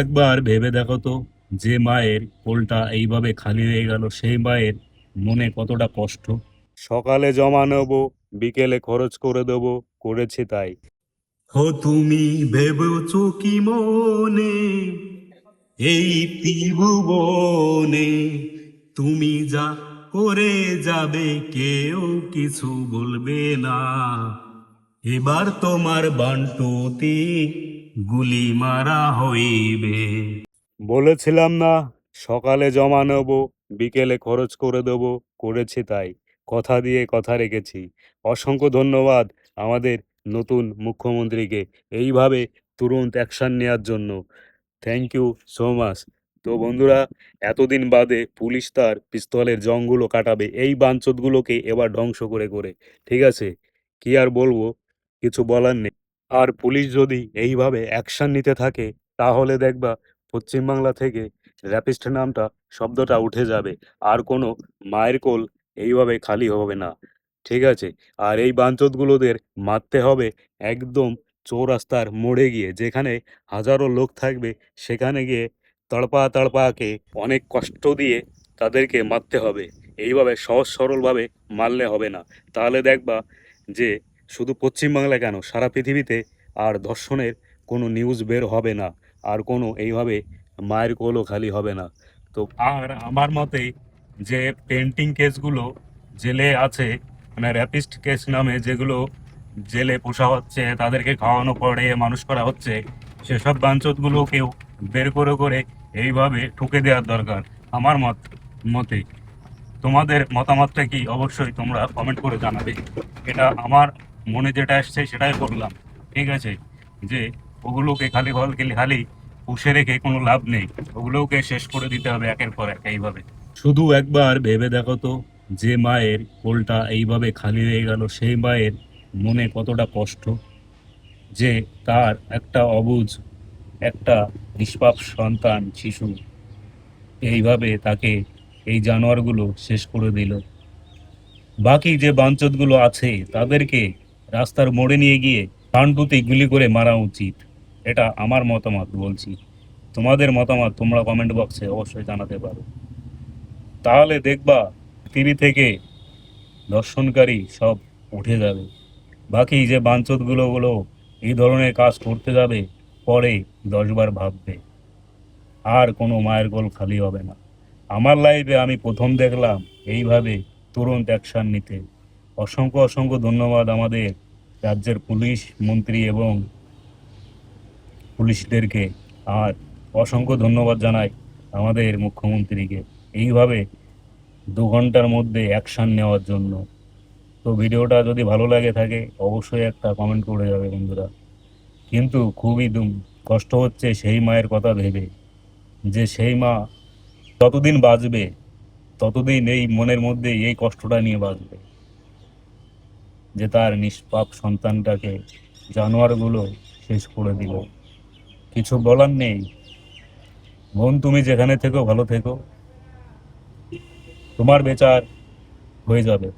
একবার ভেবে দেখো তো, যে মায়ের কোলটা এইভাবে খালি হয়ে গেল সেই মায়ের মনে কতটা কষ্ট। সকালে জমা নেবো, বিকেলে খরচ করে দেবো, করেছি তাই। হো তুমি ভেবেছো কি মনে, এই ত্রিভুবনে তুমি যা করে যাবে কেউ কিছু বলবে না। এবার তোমার বান্টুতি গুলি মারা হইবে। বলেছিলাম না, সকালে জমা নেব, বিকেলে খরচ করে দেবো, করেছি তাই। কথা দিয়ে কথা রেখেছি। অসংখ্য ধন্যবাদ আমাদের নতুন মুখ্যমন্ত্রীকে এইভাবে তুরন্ত অ্যাকশন নেওয়ার জন্য। Thank you so much. তো বন্ধুরা, এতদিন বাদে পুলিশ তার পিস্তলের জংগুলো কাটাবে এই বাঞ্চতগুলোকে এবার ধ্বংস করে করে। ঠিক আছে, কি আর বলবো, কিছু বলার নেই। আর পুলিশ যদি এইভাবে অ্যাকশন নিতে থাকে তাহলে দেখবা পশ্চিমবাংলা থেকে র্যাপিস্ট নামটা শব্দটা উঠে যাবে। আর কোনো মায়ের কোল এইভাবে খালি হবে না। ঠিক আছে, আর এই বাঞ্চতগুলোদের মারতে হবে একদম চৌরাস্তার মোড়ে গিয়ে, যেখানে হাজারো লোক থাকবে, সেখানে গিয়ে তড়পা তড়পাকে অনেক কষ্ট দিয়ে তাদেরকে মারতে হবে। এইভাবে সহজ সরলভাবে মারলে হবে না। তাহলে দেখবা যে শুধু পশ্চিমবাংলা কেন, সারা পৃথিবীতে আর ধর্ষণের কোনো নিউজ বের হবে না, আর কোনো এইভাবে মায়ের কোলও খালি হবে না। তো আর আমার মতে যে পেন্টিং কেসগুলো জেলে আছে, মানে র্যাপিস্ট কেস নামে যেগুলো জেলে পোষা হচ্ছে, তাদেরকে খাওয়ানো পড়ে মানুষ করা হচ্ছে, সেসব বাঞ্চতগুলোকেও বের করে করে এইভাবে ঠুকে দেওয়ার দরকার আমার মতে। তোমাদের মতামতটা কি অবশ্যই তোমরা কমেন্ট করে জানাবে। এটা আমার মনে যেটা আসছে সেটাই বললাম। ঠিক আছে, যে ওগুলোকে খালি খালি পুষে রেখে কোনো লাভ নেই, ওগুলোকে শেষ করে দিতে হবে একের পর এক এইভাবে। শুধু একবার ভেবে দেখো তো, যে মায়ের কোলটা এইভাবে খালি হয়ে গেল সেই মায়ের মনে কতটা কষ্ট। যে তার একটা অবুঝ, একটা নিষ্পাপ সন্তান শিশু এইভাবে তাকে এই জানোয়ারগুলো শেষ করে দিল। বাকি যে বাঞ্চতগুলো আছে তাদেরকে রাস্তার মোড়ে নিয়ে গিয়ে কানপুতে গুলি করে মারা উচিত। এটা আমার মতামত বলছি। তোমাদের মতামত তোমরা কমেন্ট বক্সে অবশ্যই জানাতে পারো। তাহলে দেখবা পৃথিবী থেকে ধর্ষণকারী সব উঠে যাবে। বাকি যে বাঞ্চতগুলো এই ধরনের কাজ করতে যাবে, পরে 10 বার ভাববে। আর কোনো মায়ের কোল খালি হবে না। আমার লাইফে আমি প্রথম দেখলাম এইভাবে তুরন্ত অ্যাকশন নিতে। অসংখ্য অসংখ্য ধন্যবাদ আমাদের রাজ্যের পুলিশ মন্ত্রী এবং পুলিশদেরকে। আর অসংখ্য ধন্যবাদ জানাই আমাদের মুখ্যমন্ত্রীকে এইভাবে 2 ঘন্টার মধ্যে অ্যাকশন নেওয়ার জন্য। তো ভিডিওটা যদি ভালো লাগে থাকে অবশ্যই একটা কমেন্ট করে যাবে বন্ধুরা। কিন্তু খুবই কষ্ট হচ্ছে সেই মায়ের কথা ভেবে, যে সেই মা যতদিন বাঁচবে ততদিন এই মনের মধ্যে এই কষ্টটা নিয়ে বাঁচবে, যে তার নিষ্পাপ সন্তানটাকে জানোয়ারগুলো শেষ করে দিল। কিছু বলার নেই। বোন, তুমি যেখানে থেকো ভালো থেকো, তোমার বিচার হয়ে যাবে।